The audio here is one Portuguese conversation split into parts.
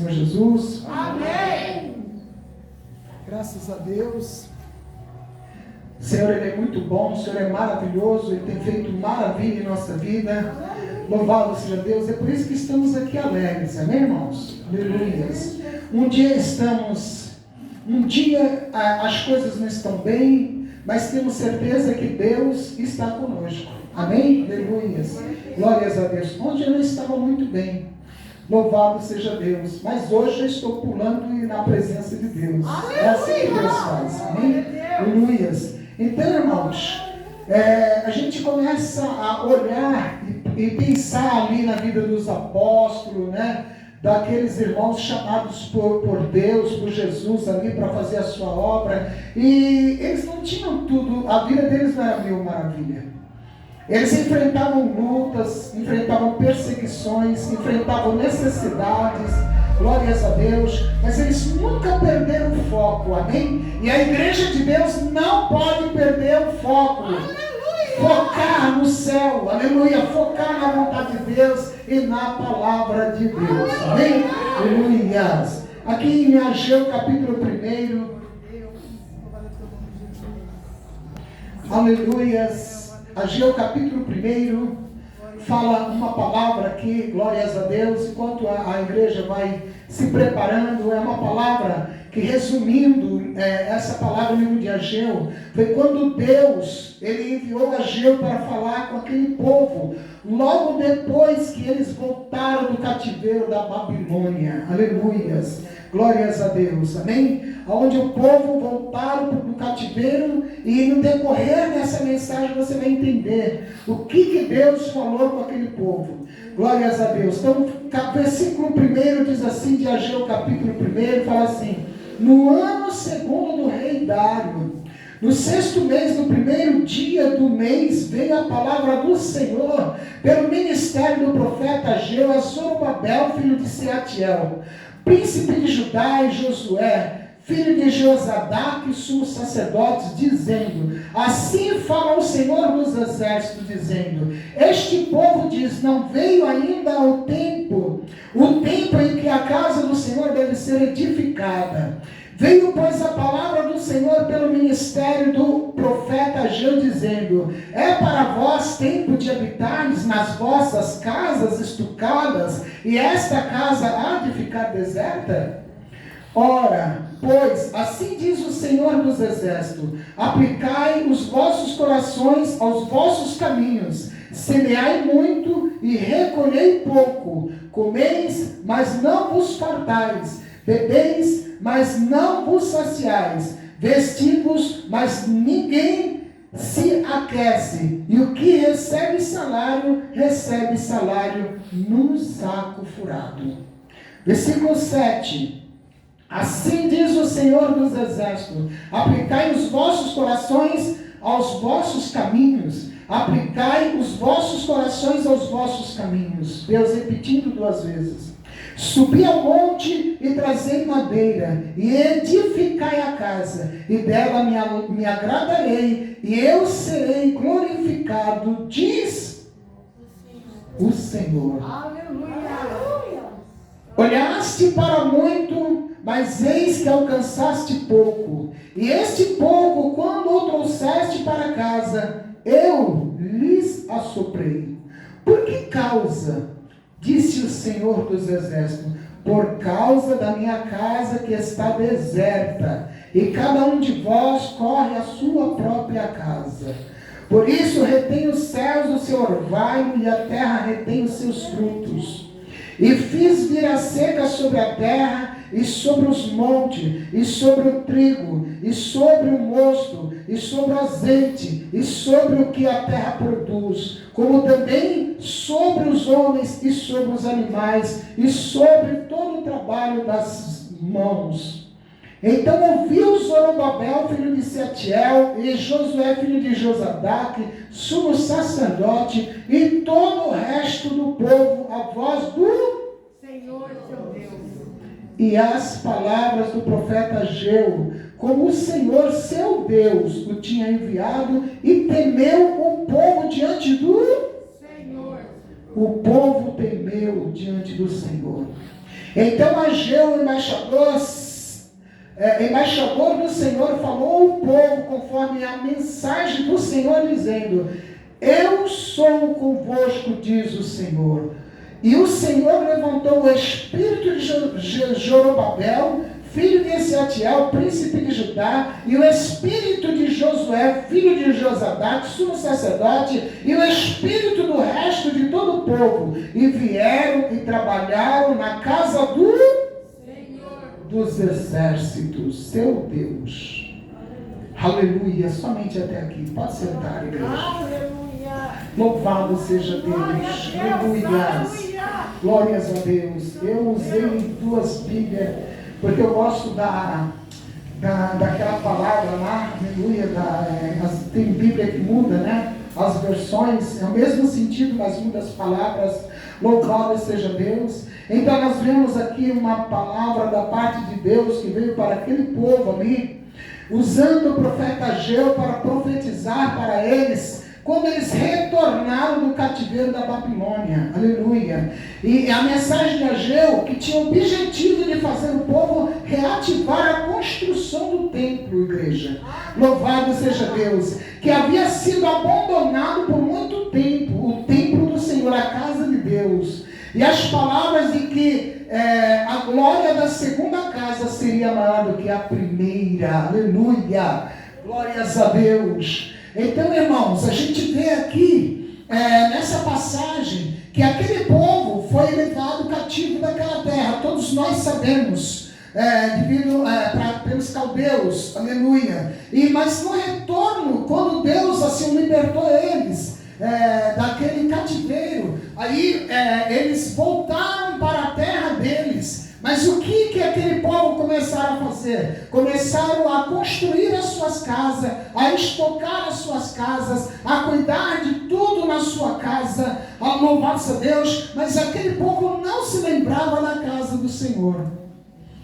Senhor Jesus? Amém. Graças a Deus. O Senhor, Ele é muito bom, o Senhor é maravilhoso, Ele tem feito maravilha em nossa vida. Louvado seja Deus. É por isso que estamos aqui alegres, amém, irmãos? Aleluias. Um dia as coisas não estão bem, mas temos certeza que Deus está conosco. Amém? Aleluias. Glórias a Deus. Ontem eu não estava muito bem. Louvado seja Deus. Mas hoje eu estou pulando na presença de Deus. É assim que Deus faz. Amém? Aleluias. Então, irmãos, a gente começa a olhar e pensar ali na vida dos apóstolos, né? Daqueles irmãos chamados por Deus, por Jesus ali para fazer a sua obra. E eles não tinham tudo, a vida deles não era mil maravilha. Eles enfrentavam lutas, enfrentavam perseguições, enfrentavam necessidades, glórias a Deus, mas eles nunca perderam o foco, amém? E a igreja de Deus não pode perder o foco. Focar no céu, aleluia, focar na vontade de Deus e na palavra de Deus, amém? Aleluia. Aqui em Ageu capítulo 1, aleluias. Ageu capítulo 1 fala uma palavra aqui, glórias a Deus, enquanto a igreja vai se preparando, é uma palavra que, resumindo, essa palavra no livro de Ageu, foi quando Deus, Ele enviou Ageu para falar com aquele povo, logo depois que eles voltaram do cativeiro da Babilônia, aleluias, glórias a Deus, amém? Onde o povo voltaram do cativeiro, e no decorrer dessa mensagem você vai entender o que Deus falou com aquele povo. Glórias a Deus. Então, versículo 1 diz assim, de Ageu capítulo 1, fala assim: no ano segundo do rei Dário, no 6º mês, no 1º dia do mês, veio a palavra do Senhor pelo ministério do profeta Ageu a Zorobabel, filho de Sealtiel, príncipe de Judá, e Josué, filho de Josadaque, sumos sacerdotes, dizendo: assim fala o Senhor dos exércitos, dizendo: este povo diz, não veio ainda o tempo em que a casa do Senhor deve ser edificada. Veio, pois, a palavra do Senhor pelo ministério do profeta Ageu, dizendo: é para vós tempo de habitardes nas vossas casas estucadas, e esta casa há de ficar deserta? Ora, pois, assim diz o Senhor dos Exércitos: aplicai os vossos corações aos vossos caminhos, semeai muito e recolhei pouco, comeis, mas não vos fartais, bebeis, mas não vos saciais, vestivos, mas ninguém se aquece, e o que recebe salário num saco furado. Versículo 7. Assim diz o Senhor dos Exércitos: aplicai os vossos corações aos vossos caminhos, aplicai os vossos corações aos vossos caminhos. Deus repetindo 2 vezes: subi ao monte e trazei madeira, e edificai a casa, e dela me agradarei, e eu serei glorificado, diz o Senhor. Aleluia. Olhaste para muito, mas eis que alcançaste pouco. E este pouco, quando o trouxeste para casa, eu lhes assoprei. Por que causa? Disse o Senhor dos Exércitos: por causa da minha casa que está deserta, e cada um de vós corre à sua própria casa. Por isso retém os céus o seu orvalho, e a terra retém os seus frutos. E fiz vir a seca sobre a terra, e sobre os montes, e sobre o trigo, e sobre o mosto, e sobre o azeite, e sobre o que a terra produz, como também sobre os homens, e sobre os animais, e sobre todo o trabalho das mãos. Então ouviu Zorobabel, filho de Sealtiel, e Josué, filho de Josadaque, sumo sacerdote, e todo o resto do povo, a voz do Senhor, seu Deus. E as palavras do profeta Ageu, como o Senhor, seu Deus, o tinha enviado, e temeu o povo diante do Senhor. O povo temeu diante do Senhor. Então Ageu, embaixador do Senhor, falou ao povo conforme a mensagem do Senhor, dizendo: eu sou convosco, diz o Senhor. E o Senhor levantou o espírito de Zorobabel, filho de Sealtiel, príncipe de Judá, e o espírito de Josué, filho de Josadaque, sumo sacerdote, e o espírito do resto de todo o povo, e vieram e trabalharam na casa do Senhor dos exércitos, seu Deus. Aleluia, somente até aqui. Pode sentar, igreja. Aleluia. Louvado seja Deus. Aleluia. Glórias a Deus. Eu usei 2 Bíblias, porque eu gosto daquela palavra lá, aleluia, tem Bíblia que muda, né? As versões, é o mesmo sentido, mas muda as palavras. Louvado seja Deus. Então nós vemos aqui uma palavra da parte de Deus que veio para aquele povo ali, usando o profeta Ageu para profetizar para eles, quando eles retornaram do cativeiro da Babilônia. Aleluia. E a mensagem de Ageu, que tinha o objetivo de fazer o povo reativar a construção do templo, igreja. Louvado seja Deus. Que havia sido abandonado por muito tempo, o templo do Senhor, a casa de Deus. E as palavras de que a glória da segunda casa seria maior do que a primeira. Aleluia. Glórias a Deus. Então, irmãos, a gente vê aqui, nessa passagem, que aquele povo foi levado cativo daquela terra. Todos nós sabemos, devido pelos caldeus, aleluia. Mas no retorno, quando Deus assim libertou eles daquele cativeiro, aí eles voltaram para a terra deles. Mas o que aquele povo começaram a fazer? Começaram a construir as suas casas, a estocar as suas casas, a cuidar de tudo na sua casa, a louvar-se a Deus. Mas aquele povo não se lembrava da casa do Senhor,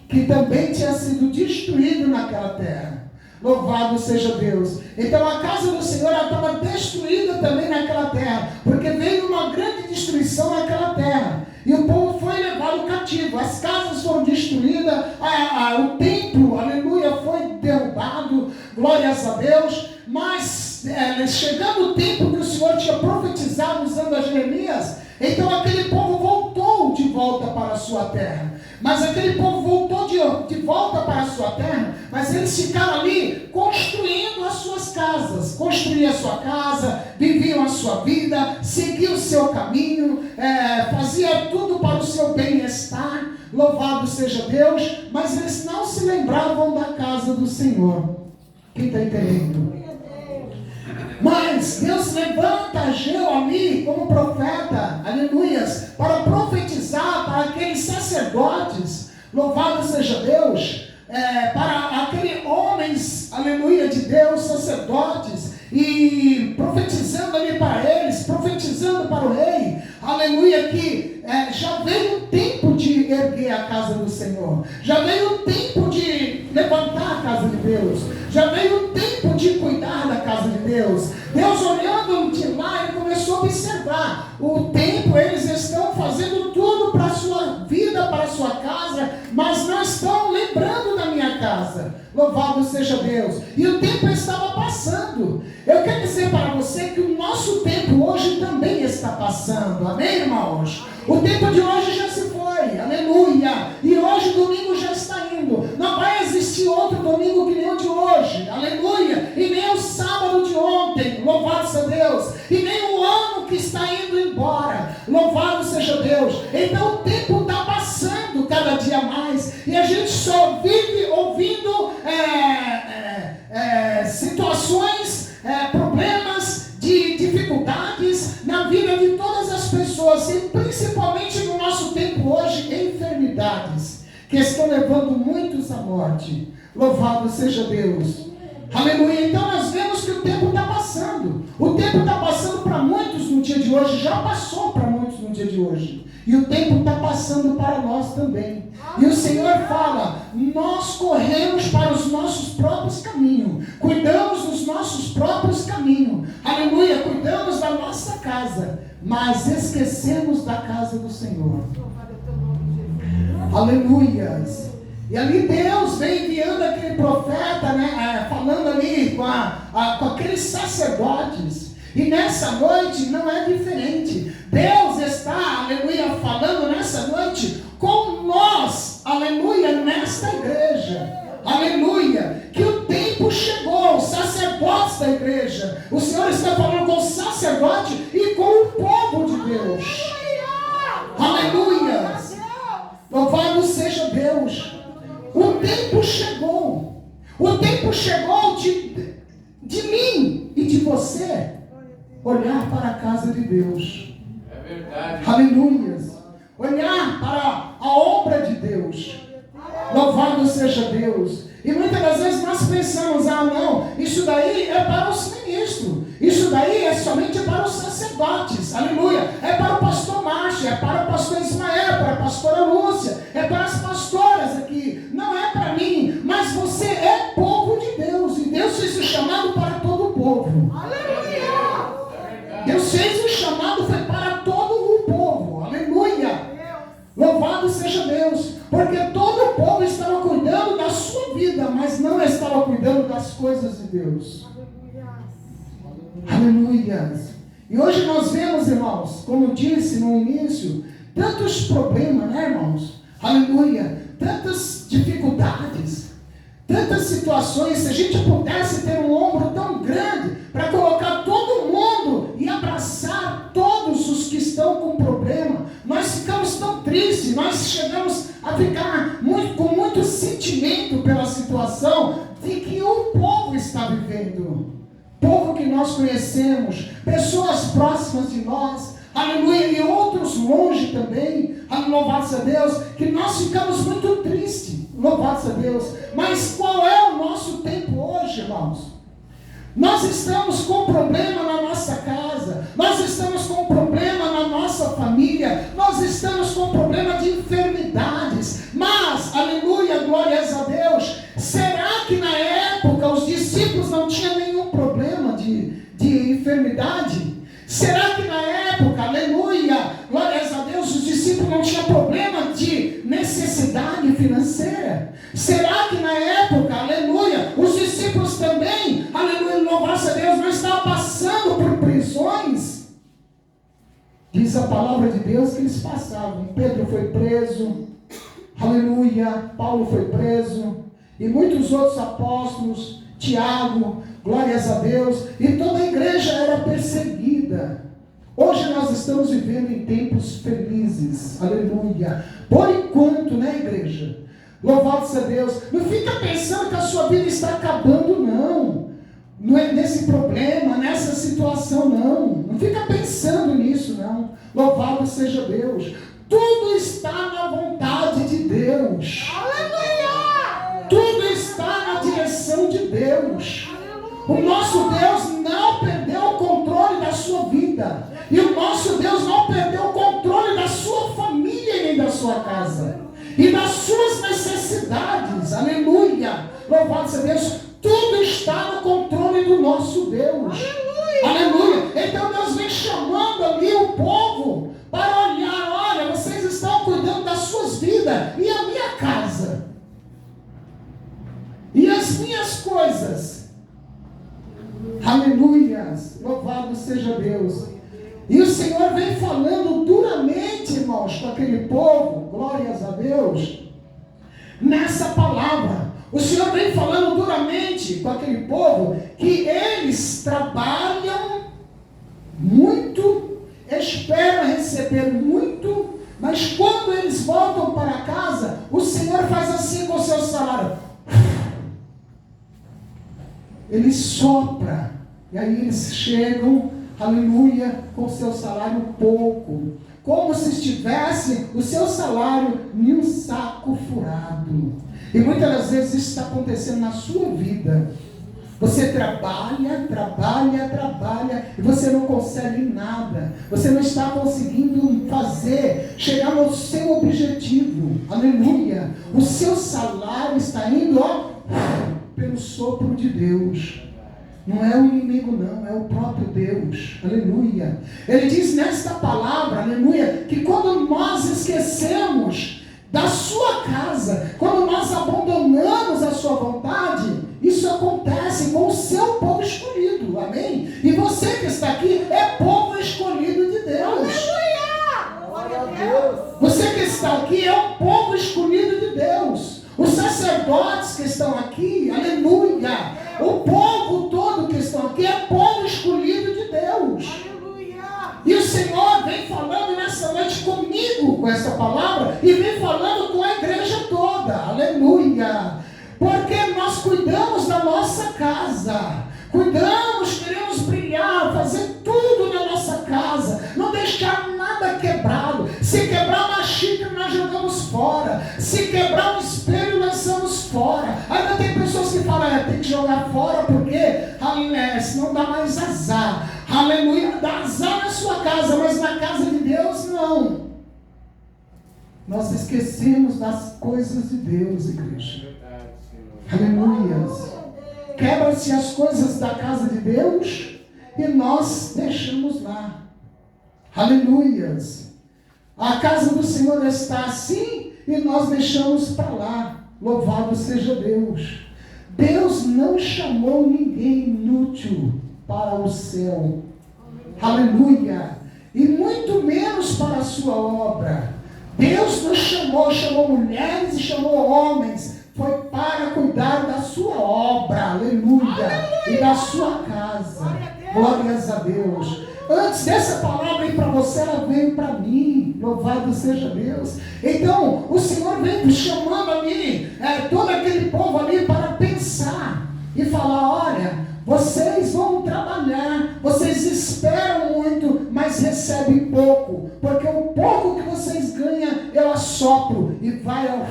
que também tinha sido destruído naquela terra. Louvado seja Deus. Então a casa do Senhor estava destruída também naquela terra, porque veio uma grande destruição naquela terra. E o povo foi levado cativo, as casas foram destruídas, o templo, aleluia, foi derrubado, glórias a Deus. Mas chegando o tempo que o Senhor tinha profetizado usando a Jeremias, então aquele povo voltou de volta para a sua terra. Mas aquele povo voltou de volta para a sua terra, mas eles ficaram ali construindo as suas casas. Construíam a sua casa, viviam a sua vida, seguiam o seu caminho, faziam tudo para o seu bem-estar. Louvado seja Deus, mas eles não se lembravam da casa do Senhor. Quem está entendendo? Mas Deus levanta Ageu ali como profeta, aleluias, para profetizar para aqueles sacerdotes, louvado seja Deus, para aqueles homens, aleluia, de Deus, sacerdotes, e profetizando ali para eles, profetizando para o rei, aleluia, que já veio o tempo de erguer a casa do Senhor, já veio o tempo de levantar a casa de Deus, já veio o tempo de cuidar da casa de Deus. Deus, olhando de lá, ele começou a observar o tempo. Eles estão fazendo tudo para a sua vida, para a sua casa, mas não estão lembrando da minha casa. Louvado seja Deus. E o tempo estava passando. Eu quero dizer para você que o nosso tempo hoje também está passando. Amém, irmãos? O tempo de hoje já se foi, aleluia. E hoje o domingo já está indo. Não vai existir outro domingo que nem o de hoje, aleluia. E nem o sábado de ontem, louvado seja Deus. E nem o ano que está indo embora, louvado seja Deus. Então o tempo está passando cada dia mais. E a gente só vive ouvindo situações, problemas, de dificuldades na vida de todas as pessoas, e principalmente no nosso tempo hoje, enfermidades que estão levando muitos à morte. Louvado seja Deus. Aleluia. Então nós vemos que o tempo está passando. O tempo está passando para muitos no dia de hoje, já passou para muitos no dia de hoje. E o tempo está passando para nós também. E o Senhor fala, nós corremos para os nossos próprios caminhos, cuidamos dos nossos próprios caminhos, aleluia, cuidamos da nossa casa, mas esquecemos da casa do Senhor. Aleluias. E ali Deus vem enviando aquele profeta, né, falando ali com aqueles sacerdotes. E nessa noite não é diferente. Deus está, aleluia, falando nessa noite com nós, aleluia, nesta igreja. Aleluia, que o tempo chegou, os sacerdotes da igreja. O Senhor está falando com o sacerdote e com o povo de Deus. Aleluia. Louvado seja Deus. O tempo chegou. O tempo chegou de mim e de você olhar para a casa de Deus. É verdade. Aleluia. Olhar para a obra de Deus. Louvado seja Deus. E muitas das vezes nós pensamos, não, isso daí é para os ministros, isso daí é somente para os sacerdotes, aleluia, é para o pastor Márcio, é para o pastor Ismael, é para a pastora Lúcia, é para as pastoras aqui, não é para mim, mas você é povo de Deus, e Deus fez o chamado para todo o povo. Aleluia! Deus fez o chamado, foi para todo o povo, aleluia! Louvado seja Deus, porque todo o povo estava cuidando da sua vida, mas não estava cuidando das coisas de Deus. Aleluia. E hoje nós vemos, irmãos, como eu disse no início, tantos problemas, né, irmãos? Aleluia. Tantas dificuldades, tantas situações. Se a gente pudesse ter um ombro tão grande para colocar todo mundo e abraçar todos os que estão com problema, nós ficamos tão tristes, nós chegamos a ficar com muito sentimento pela situação de que o povo está vivendo. Povo que nós conhecemos, pessoas próximas de nós, aleluia, e outros longe também, louvado seja Deus, que nós ficamos muito tristes, louvado seja Deus. Mas qual é o nosso tempo hoje, irmãos? Nós estamos com problema na nossa casa, nós estamos com problema na nossa família, nós estamos com problema de enfermidades, mas, aleluia, glórias a Deus, será que na época os discípulos não tinham nenhum problema de enfermidade? Será que na época, aleluia, glórias a Deus, os discípulos não tinham problema de necessidade financeira? Será que na época, aleluia, os discípulos também, aleluia, louvado a Deus, não estavam passando por prisões? Diz a palavra de Deus que eles passavam. Pedro foi preso, aleluia, Paulo foi preso, e muitos outros apóstolos, Tiago, glórias a Deus, e toda a igreja era perseguida. Hoje nós estamos vivendo em tempos felizes, aleluia, por enquanto, né, igreja? Louvado seja Deus. Não fica pensando que a sua vida está acabando, não. Não é nesse problema, nessa situação, não. Não fica pensando nisso, não. Louvado seja Deus. Tudo está na vontade de Deus. Aleluia! Tudo está na direção de Deus. O nosso Deus não perdeu o controle da sua vida. E o nosso Deus não perdeu o controle da sua família e nem da sua casa. E das suas necessidades. Aleluia! Louvado seja Deus. Tudo está no controle do nosso Deus. Aleluia! Então Deus vem chamando ali o povo para olhar. Olha, vocês estão cuidando das suas vidas. E a minha casa? E as minhas coisas? Aleluia! Louvado seja Deus. E o Senhor vem falando duramente, irmãos, com aquele povo, glórias a Deus, nessa palavra. O Senhor vem falando duramente com aquele povo, que eles trabalham muito, esperam receber muito, mas quando eles voltam para casa, o Senhor faz assim com o seu salário. Ele sopra, e aí eles chegam, aleluia, com seu salário pouco, como se estivesse o seu salário em um saco furado. E muitas das vezes isso está acontecendo na sua vida. Você trabalha, e você não consegue nada. Você não está conseguindo chegar no seu objetivo. Aleluia. O seu salário está indo, pelo sopro de Deus. Não é o inimigo, não, é o próprio Deus. Aleluia. Ele diz nesta palavra, aleluia, que quando nós esquecemos da sua casa. Quando nós abandonamos a sua vontade, isso acontece com o seu povo escolhido, amém? E você que está aqui é povo escolhido de Deus. Glória a Deus. Você que está aqui é um povo escolhido de Deus. Os sacerdotes que estão aqui, aleluia. O povo todo que estão aqui é povo escolhido de Deus. E o Senhor vem falando nessa noite comigo com essa palavra e vem falando com a igreja toda, aleluia. Porque nós cuidamos da nossa casa, cuidamos, queremos brilhar, fazer tudo na nossa casa, não deixar nada quebrado. Se quebrar uma xícara, nós jogamos fora. Se quebrar um espelho, lançamos fora. Ainda tem pessoas que falam, tem que jogar fora porque, senão dá mais azar. Aleluia, dá azar na sua casa, mas na casa de Deus não. Nós esquecemos das coisas de Deus, igreja. Aleluias. Quebra-se as coisas da casa de Deus e nós deixamos lá. Aleluias. A casa do Senhor está assim e nós deixamos para lá. Louvado seja Deus. Deus não chamou ninguém inútil para o céu. Aleluia. E muito menos para a sua obra. Deus nos chamou mulheres e chamou homens. Foi para cuidar da sua obra, aleluia, e da sua casa. Glórias a Deus. Antes dessa palavra ir para você, ela veio para mim. Louvado seja Deus. Então, o Senhor veio chamando ali, todo aquele povo ali para pensar e falar, olha, vocês vão trabalhar, vocês esperam muito, mas recebem pouco, porque o pouco que vocês ganham, eu assopro e vai ao...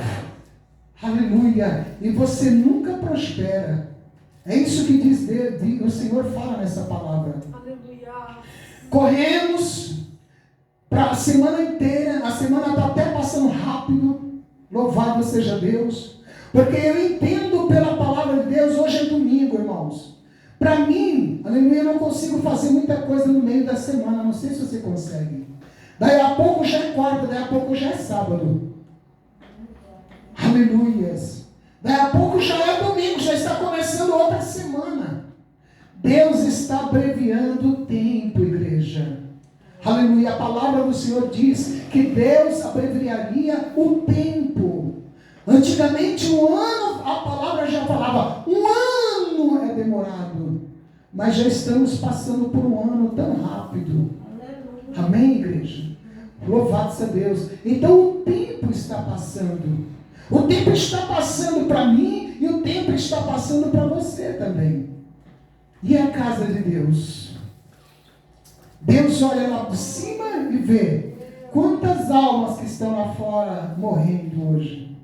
Aleluia. E você nunca prospera. É isso que diz o Senhor fala nessa palavra. Aleluia. Corremos para a semana inteira. A semana está até passando rápido. Louvado seja Deus. Porque eu entendo pela palavra de Deus. Hoje é domingo, irmãos. Para mim, aleluia, eu não consigo fazer muita coisa no meio da semana. Não sei se você consegue. Daí a pouco já é quarta, daí a pouco já é sábado. Aleluias. Daí a pouco já é domingo, já está começando outra semana. Deus está abreviando o tempo, igreja. Aleluia. A palavra do Senhor diz que Deus abreviaria o tempo. Antigamente um ano, a palavra já falava, um ano é demorado. Mas já estamos passando por um ano tão rápido. Amém, igreja? Louvado seja Deus. Então o tempo está passando. O tempo está passando para mim e o tempo está passando para você também. E a casa de Deus? Deus olha lá por cima e vê quantas almas que estão lá fora morrendo hoje.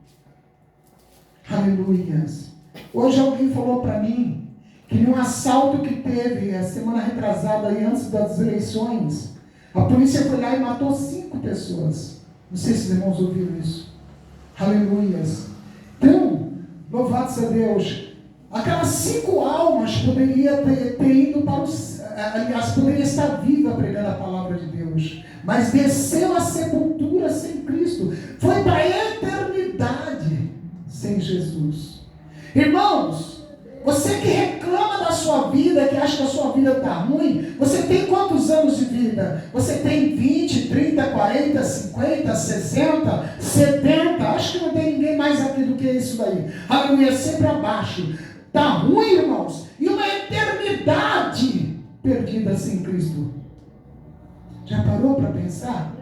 Aleluias. Hoje alguém falou para mim que num assalto que teve a semana retrasada aí antes das eleições, a polícia foi lá e matou 5 pessoas. Não sei se os irmãos ouviram isso. Aleluias. Então, louvado seja Deus. Aquelas 5 almas poderiam ter ido para os... Aliás, poderia estar viva pregando a palavra de Deus. Mas desceu à sepultura sem Cristo. Foi para a eternidade sem Jesus. Irmãos, você que reclama da sua vida, que acha que a sua vida está ruim, você tem quantos anos de vida? Você tem 20, 30, 40, 50, 60, 70? Acho que não tem ninguém mais aqui do que isso daí. Aleluia, sempre abaixo. Está ruim, irmãos? E uma eternidade perdida sem Cristo. Já parou para pensar?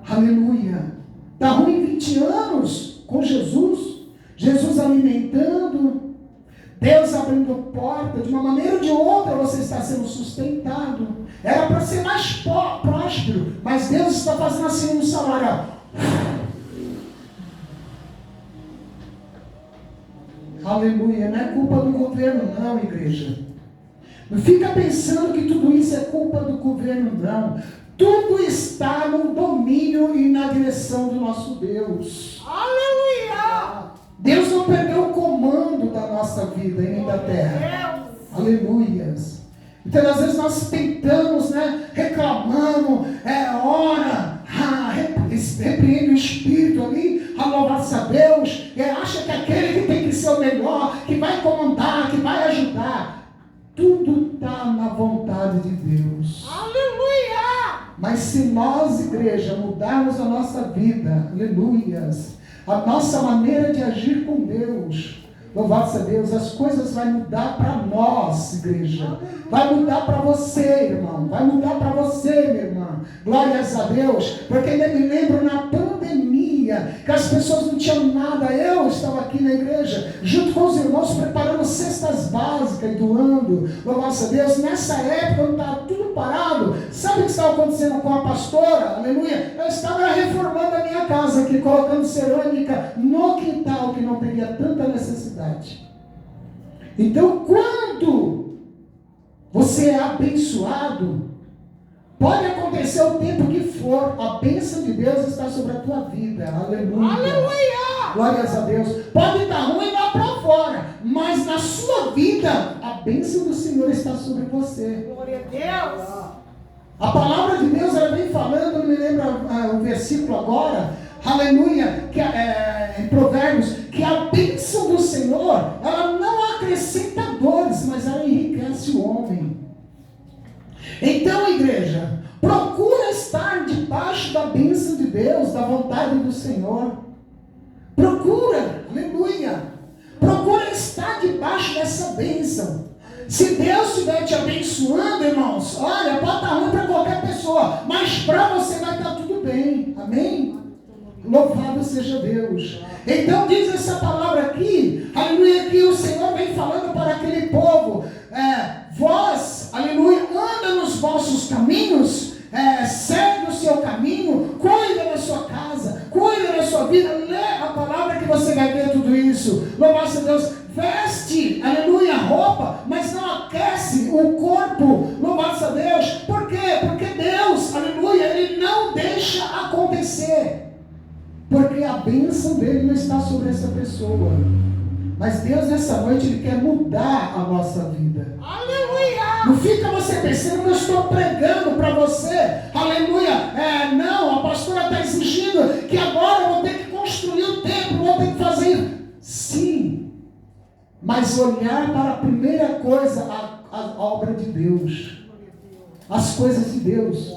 Aleluia. Está ruim 20 anos com Jesus? Jesus alimentando, Deus abrindo porta, de uma maneira ou de outra você está sendo sustentado. Era para ser mais próspero, mas Deus está fazendo assim um salário. Aleluia, não é culpa do governo não, igreja. Não fica pensando que tudo isso é culpa do governo não. Tudo está no domínio e na direção do nosso Deus. Aleluia! Deus não perdeu o comando da nossa vida e nem da terra. Aleluias. Então às vezes nós tentamos, reclamamos, ora, repreende o espírito ali, a louvar-se a Deus, e acha que aquele que tem que ser o melhor, que vai comandar, que vai ajudar. Tudo está na vontade de Deus. Aleluia! Mas se nós, igreja, mudarmos a nossa vida, aleluias, a nossa maneira de agir com Deus, louvado seja Deus, as coisas vão mudar para nós, igreja. Vai mudar para você, irmão. Vai mudar para você, minha irmã. Glórias a Deus. Porque ainda me lembro na pandemia, que as pessoas não tinham nada. Eu estava aqui na igreja, junto com os irmãos, preparando cestas básicas e doando. Louvado seja Deus. Nessa época, quando estava tudo parado, sabe o que estava acontecendo com a pastora? Aleluia. Eu estava reformando a minha casa aqui, colocando cerâmica no quintal, que não teria tanta necessidade. Então, quando você é abençoado, pode acontecer o tempo que for, a bênção de Deus está sobre a tua vida. Aleluia. Aleluia! Glórias a Deus. Pode estar ruim lá para fora, mas na sua vida, a bênção do Senhor está sobre você. Glória a Deus! A palavra de Deus, ela vem falando, não me lembro o versículo agora, aleluia, que, em Provérbios, que a bênção do Senhor, ela não acrescenta dores, mas ela enriquece o homem. Então, igreja, procura estar debaixo da bênção de Deus, da vontade do Senhor. Procura, aleluia, procura estar debaixo dessa bênção. Se Deus estiver te abençoando, irmãos, olha, pode estar ruim para qualquer pessoa, mas para você vai estar tudo bem, amém? Louvado seja Deus. Então diz essa palavra aqui, aleluia, que o Senhor vem falando para aquele povo, vós, aleluia, anda nos vossos caminhos, segue o seu caminho, cuida da sua casa, cuida da sua vida, lê a palavra que você vai ver tudo isso. Louvado seja Deus. Veste, aleluia, roupa, mas não aquece o corpo. Louvado seja Deus. Por quê? Porque Deus, aleluia, Ele não deixa acontecer. Porque a bênção dele não está sobre essa pessoa. Mas Deus nessa noite, Ele quer mudar a nossa vida. Aleluia! Não fica você pensando que eu estou pregando para você. Aleluia. Não, a pastora está exigindo que agora eu vou ter que construir o templo, vou ter que fazer. Sim. Mas olhar para a primeira coisa, a obra de Deus. As coisas de Deus.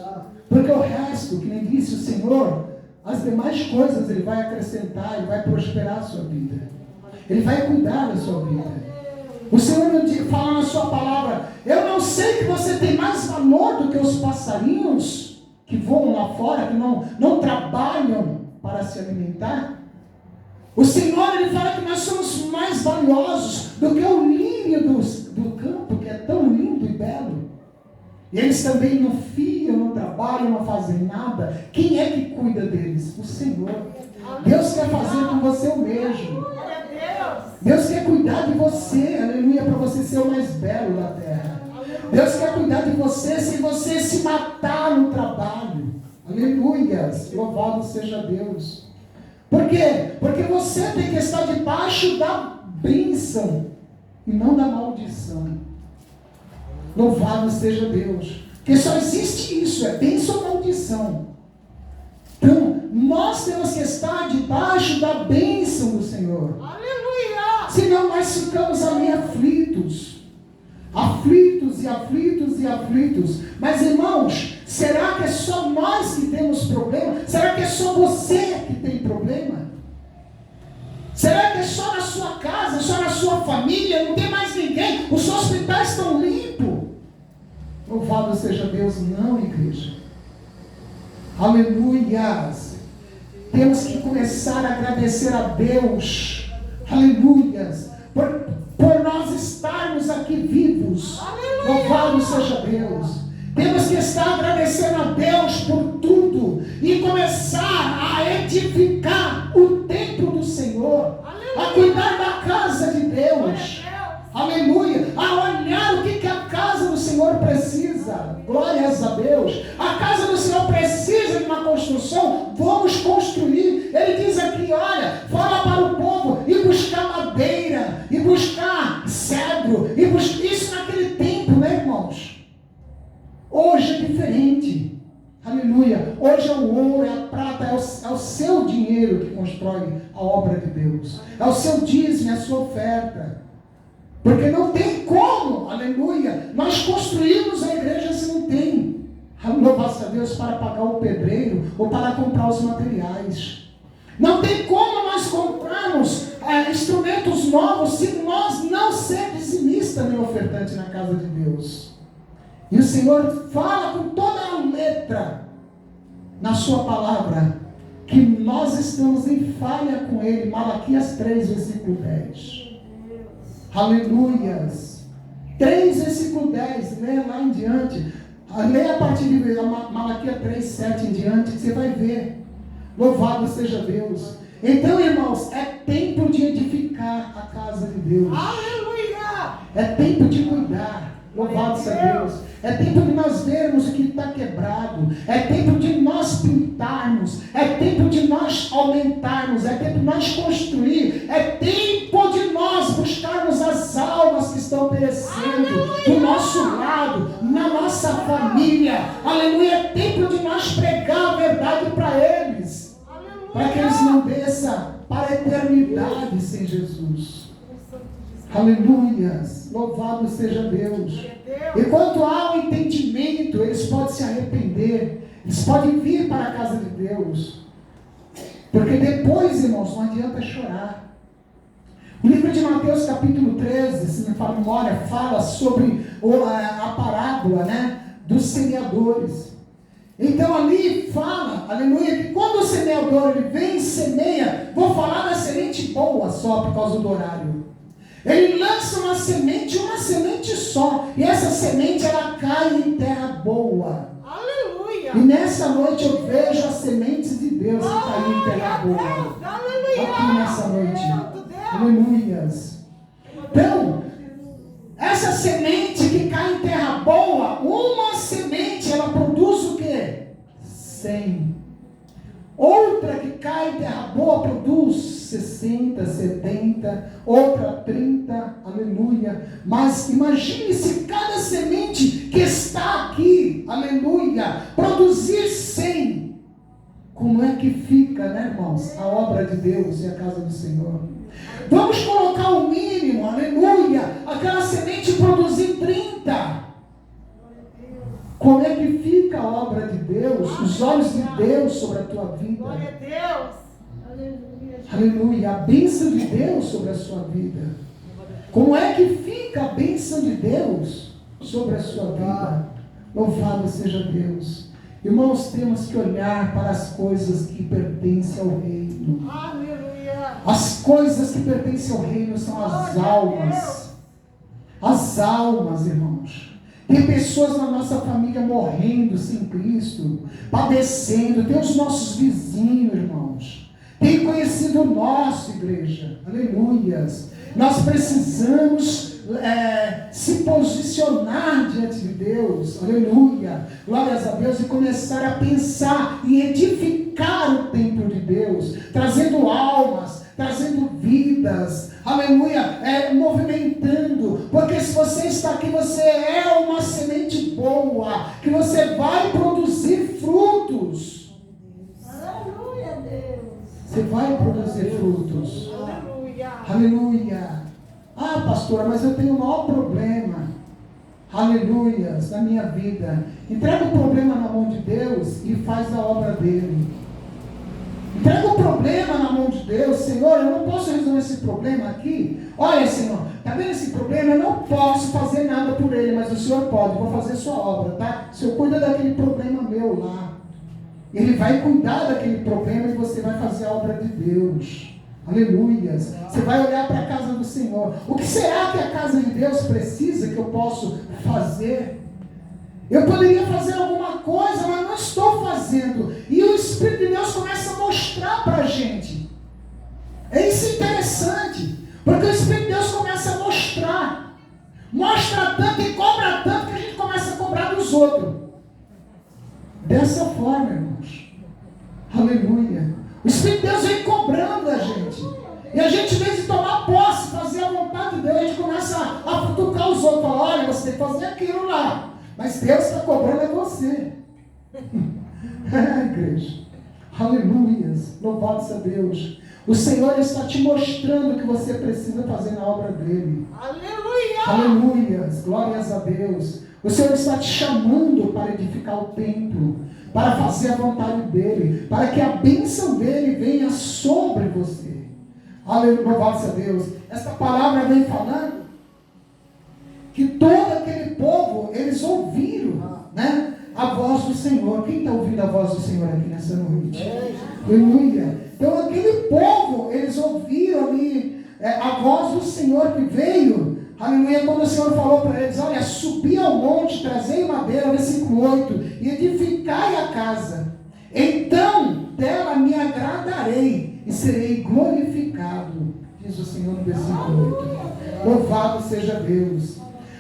Porque o resto, que nem disse o Senhor, as demais coisas Ele vai acrescentar, Ele vai prosperar a sua vida. Ele vai cuidar da sua vida. O Senhor fala na sua palavra, eu não sei que você tem mais valor do que os passarinhos que voam lá fora, que não trabalham para se alimentar. O Senhor, Ele fala que nós somos mais valiosos do que o lírio do campo, que é tão lindo e belo. E eles também não fiam, não trabalham, não fazem nada. Quem é que cuida deles? O Senhor. Deus quer fazer com você o mesmo. Deus quer cuidar de você, aleluia, para você ser o mais belo da terra. Deus quer cuidar de você sem você se matar no trabalho. Aleluia, louvado seja Deus. Por quê? Porque você tem que estar debaixo da bênção e não da maldição. Louvado seja Deus. Porque só existe isso, é bênção ou maldição. Então, nós temos que estar debaixo da bênção do Senhor. Aleluia! Senão nós ficamos ali aflitos. Aflitos e aflitos e aflitos. Mas irmãos, será que é só nós que temos problema? Será que é só você que tem problema? Será que é só na sua casa, só na sua família? Não tem mais ninguém? Os hospitais estão limpos. Louvado seja Deus. Não, igreja. Aleluias. Temos que começar a agradecer a Deus. Aleluias. Por nós estarmos aqui vivos. Aleluia. Louvado seja Deus. Temos que estar agradecendo a Deus por tudo. E começar a edificar o templo do Senhor. Aleluia. A cuidar da casa de Deus. Aleluia. A olhar o que a casa do Senhor precisa. Glórias a Deus. A casa do Senhor precisa de uma construção. Vamos construir. Ele diz aqui, olha, fala para o povo e buscar madeira, e buscar cedro, e buscar isso naquele tempo, né, irmãos? Hoje é diferente. Aleluia. Hoje é o ouro, é constrói a obra de Deus. É o seu dízimo, é a sua oferta. Porque não tem como, aleluia, nós construímos a igreja se não tem, louvado a Deus, para pagar o pedreiro ou para comprar os materiais. Não tem como nós comprarmos instrumentos novos se nós não sermos dizimistas nem ofertantes na casa de Deus. E o Senhor fala com toda a letra na sua palavra que nós estamos em falha com Ele. Malaquias 3, versículo 10. Aleluias. 3, versículo 10. Leia lá em diante. Leia a partir de Malaquias 3, 7 em diante, que você vai ver. Louvado seja Deus. Então, irmãos, é tempo de edificar a casa de Deus. Aleluia! É tempo de cuidar. Louvado seja Deus. É tempo de nós vermos o que está quebrado. É tempo de nós pintarmos. É tempo de nós aumentarmos. É tempo de nós construir. É tempo de nós buscarmos as almas que estão perecendo do nosso lado, na nossa família. Aleluia. É tempo de nós pregar a verdade para eles. Para que eles não desçam para a eternidade sem Jesus. Aleluias. Louvado seja Deus. Enquanto há o entendimento, eles podem se arrepender. Eles podem vir para a casa de Deus. Porque depois, irmãos, não adianta chorar. O livro de Mateus, capítulo 13, se me fala a memória, fala sobre a parábola, né, dos semeadores. Então ali fala, aleluia, que quando o semeador ele vem e semeia, vou falar da semente boa só por causa do horário. Ele lança uma semente só. E essa semente, ela cai em terra boa. Aleluia! E nessa noite eu vejo as sementes de Deus que caem em terra boa. Aleluia! Aqui nessa noite. Aleluias. Então, essa semente que cai em terra boa, uma semente, ela produz o quê? 100. Outra que cai em terra boa produz 60, 70, outra 30, aleluia. Mas imagine se cada semente que está aqui, aleluia, produzir 100. Como é que fica, né, irmãos, a obra de Deus e a casa do Senhor? Vamos colocar o mínimo, aleluia, aquela semente produzir 30. Como é que fica a obra de Deus, os olhos de Deus sobre a tua vida? Glória a Deus. Aleluia, a bênção de Deus sobre a sua vida. Como é que fica a bênção de Deus sobre a sua vida? Louvado seja Deus. Irmãos, temos que olhar para as coisas que pertencem ao reino. Aleluia. As coisas que pertencem ao reino são as almas. As almas, irmãos. Tem pessoas na nossa família morrendo sem Cristo, padecendo. Tem os nossos vizinhos, irmãos. Tem conhecido o nosso, igreja. Aleluias. Nós precisamos se posicionar diante de Deus. Aleluia. Glórias a Deus. E começar a pensar em edificar o templo de Deus. Trazendo almas, trazendo vidas. Aleluia, movimentando, porque se você está aqui, você é uma semente boa, que você vai produzir frutos. Aleluia, Deus. Você vai produzir frutos. Aleluia. Aleluia. Ah, pastora, mas eu tenho um maior problema. Aleluias, na minha vida. Entrega o problema na mão de Deus e faz a obra dele. Entrega o problema na mão de Deus. Senhor, eu não posso resolver esse problema aqui. Olha, Senhor, está vendo esse problema? Eu não posso fazer nada por ele, mas o Senhor pode. Vou fazer sua obra, tá? O Senhor cuida daquele problema meu lá. Ele vai cuidar daquele problema e você vai fazer a obra de Deus. Aleluias. Você vai olhar para a casa do Senhor. O que será que a casa de Deus precisa que eu posso fazer? Eu poderia fazer alguma coisa, mas não estou fazendo. E o Espírito de Deus começa a mostrar para a gente. É isso interessante. Porque o Espírito de Deus começa a mostrar. Mostra tanto e cobra tanto que a gente começa a cobrar dos outros. Dessa forma, irmãos. Aleluia. O Espírito de Deus vem cobrando a gente. E a gente, em vez de tomar posse, fazer a vontade de Deus, a gente começa a futucar os outros. Falar, olha, você tem que fazer aquilo lá. Mas Deus está cobrando é você. Igreja. Aleluias. Louvado seja Deus. O Senhor está te mostrando o que você precisa fazer na obra dele. Aleluia. Aleluias, glórias a Deus. O Senhor está te chamando para edificar o templo, para fazer a vontade dele, para que a bênção dele venha sobre você. Aleluia, louvado seja Deus. Esta palavra vem falando que todo aquele povo, eles ouviram, né, a voz do Senhor. Quem está ouvindo a voz do Senhor aqui nessa noite? Aleluia. Então aquele povo, eles ouviram ali a voz do Senhor que veio. Aleluia, quando o Senhor falou para eles, olha, subi ao monte, trazei madeira, versículo 8, e edificai a casa. Então dela me agradarei e serei glorificado, diz o Senhor no versículo 8. Louvado seja Deus.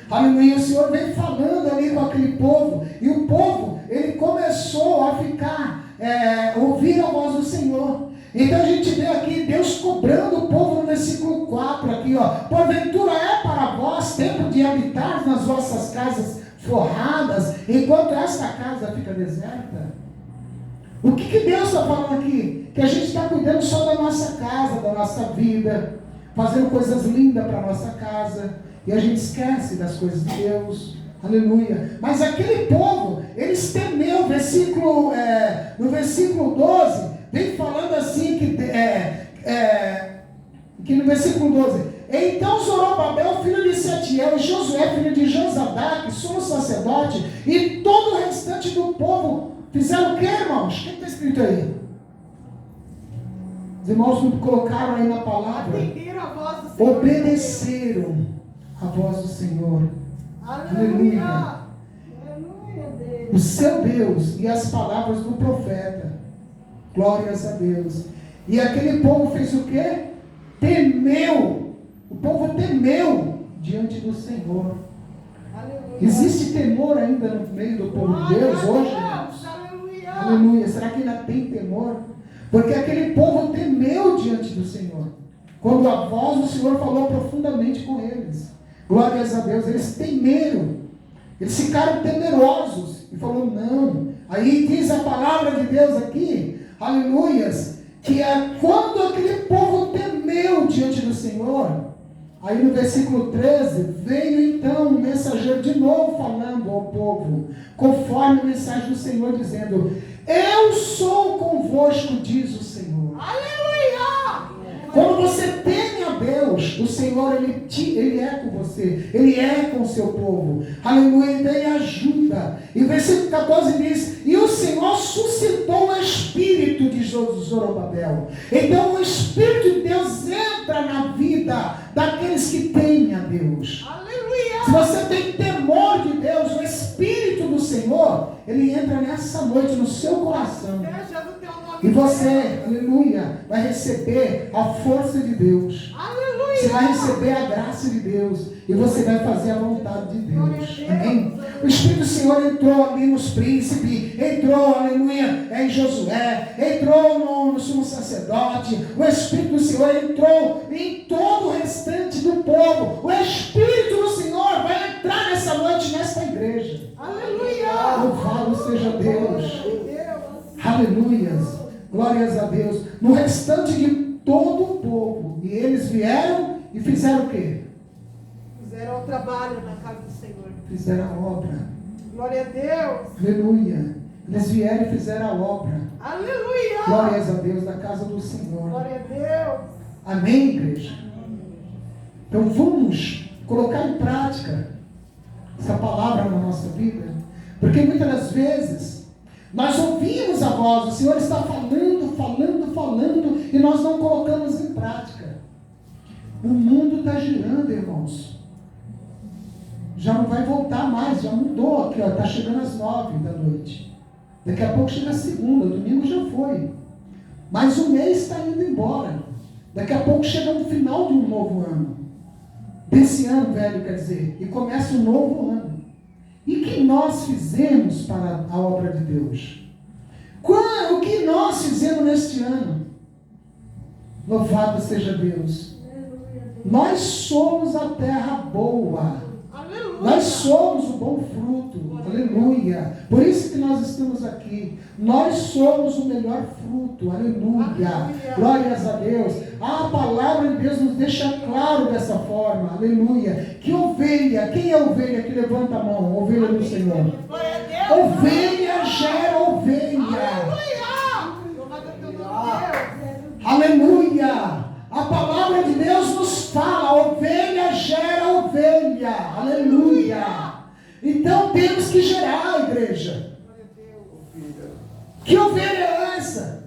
Aleluia, o Senhor vem falando ali com aquele povo, e o povo, ele começou a ficar, ouvir a voz do Senhor. Então a gente vê aqui Deus cobrando o povo no versículo 4 aqui, ó. Porventura é para vós tempo de habitar nas vossas casas forradas, enquanto esta casa fica deserta? O que Deus está falando aqui? Que a gente está cuidando só da nossa casa, da nossa vida, fazendo coisas lindas para a nossa casa, e a gente esquece das coisas de Deus. Aleluia. Mas aquele povo, eles temeu, no versículo 12, vem falando assim, que no versículo 12, então Zorobabel, filho de Sealtiel, e Josué, filho de Josadaque, sumo sacerdote, e todo o restante do povo, fizeram o que, irmãos? O que está escrito aí? Os irmãos colocaram aí na palavra, Atenderam a voz do Senhor. Obedeceram a voz do Senhor. Aleluia. Aleluia, Deus. O seu Deus e as palavras do profeta. Glórias a Deus. E aquele povo fez o quê? Temeu. O povo temeu diante do Senhor. Aleluia. Existe temor ainda no meio do povo de Deus hoje? Aleluia. Aleluia. Será que ainda tem temor? Porque aquele povo temeu diante do Senhor. Quando a voz do Senhor falou profundamente com eles. Glórias a Deus. Eles temeram. Eles ficaram temerosos. E falou, não. Aí diz a palavra de Deus aqui, aleluias, que quando aquele povo temeu diante do Senhor, aí no versículo 13, veio então um mensageiro de novo falando ao povo, conforme a mensagem do Senhor, dizendo, eu sou convosco, diz o Senhor. Aleluia! Quando você teme a Deus, o Senhor, Ele é com você, Ele é com o seu povo, aleluia, então Ele ajuda. E o versículo 14 diz, e o Senhor suscitou o espírito de Zorobabel. Então o Espírito de Deus entra na vida daqueles que temem a Deus. Aleluia! Se você tem temor de Deus, o Espírito do Senhor, Ele entra nessa noite no seu coração. Seja do teu nome. E você, aleluia, vai receber a força de Deus. Aleluia! Você vai receber a graça de Deus. E você vai fazer a vontade de Deus. Amém? O Espírito do Senhor entrou ali nos príncipes, entrou, aleluia, em Josué, entrou no sumo sacerdote. O Espírito do Senhor entrou em todo o restante do povo. O Espírito do Senhor vai entrar nessa noite, nesta igreja. Aleluia! Louvado seja Deus. Aleluias. Glórias a Deus. No restante de todo o povo. E eles vieram e fizeram o quê? Fizeram o trabalho na casa do Senhor. Fizeram a obra. Glória a Deus. Aleluia. Eles vieram e fizeram a obra. Aleluia. Glórias a Deus da casa do Senhor. Glória a Deus. Amém, igreja? Então vamos colocar em prática essa palavra na nossa vida. Porque muitas das vezes nós ouvimos a voz, o Senhor está falando, falando, falando, e nós não colocamos em prática. O mundo está girando, irmãos. Já não vai voltar mais, já mudou aqui, está chegando às 9 da noite. Daqui a pouco chega a segunda, domingo já foi. Mas o mês está indo embora. Daqui a pouco chega o final de um novo ano. Desse ano velho, quer dizer, e começa um novo ano. E o que nós fizemos para a obra de Deus? O que nós fizemos neste ano? Louvado seja Deus. Nós somos a terra boa. Aleluia. Nós somos o bom fruto. Aleluia. Por isso que nós estamos aqui. Nós somos o melhor fruto. Aleluia. Glórias a Deus. A palavra de Deus nos deixa claro dessa forma. Aleluia. Que ovelha, quem é a ovelha que levanta a mão? Ovelha do Senhor. Ovelha gera ovelha. Aleluia. A palavra de Deus nos fala, ovelha gera ovelha. Aleluia. Então temos que gerar, igreja. Que ovelha é essa?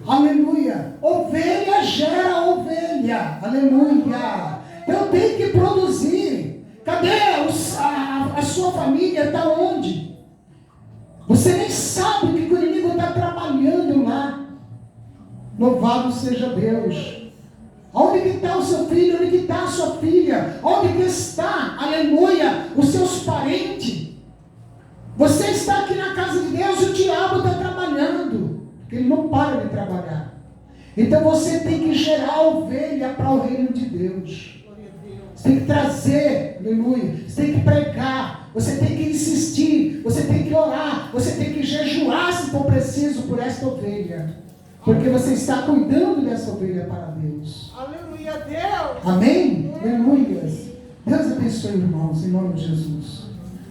Aleluia. Ovelha gera ovelha. Aleluia. Então tem que produzir. Cadê a sua família? Está onde? Você nem sabe o que o inimigo está trabalhando lá. Louvado seja Deus. Onde que está o seu filho? Onde que está a sua filha? Onde que está, aleluia, os seus parentes? Você está aqui na casa de Deus e o diabo está trabalhando. Porque ele não para de trabalhar. Então você tem que gerar ovelha para o reino de Deus. Você tem que trazer, aleluia. Você tem que pregar. Você tem que insistir. Você tem que orar. Você tem que jejuar se for preciso por esta ovelha. Porque você está cuidando dessa ovelha para Deus. Aleluia, Deus. Amém? Aleluia. Deus abençoe, irmãos, em nome de Jesus.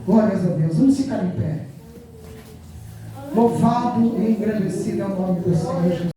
Glórias a Deus. Vamos ficar em pé. Louvado e engrandecido é o nome do Senhor Jesus.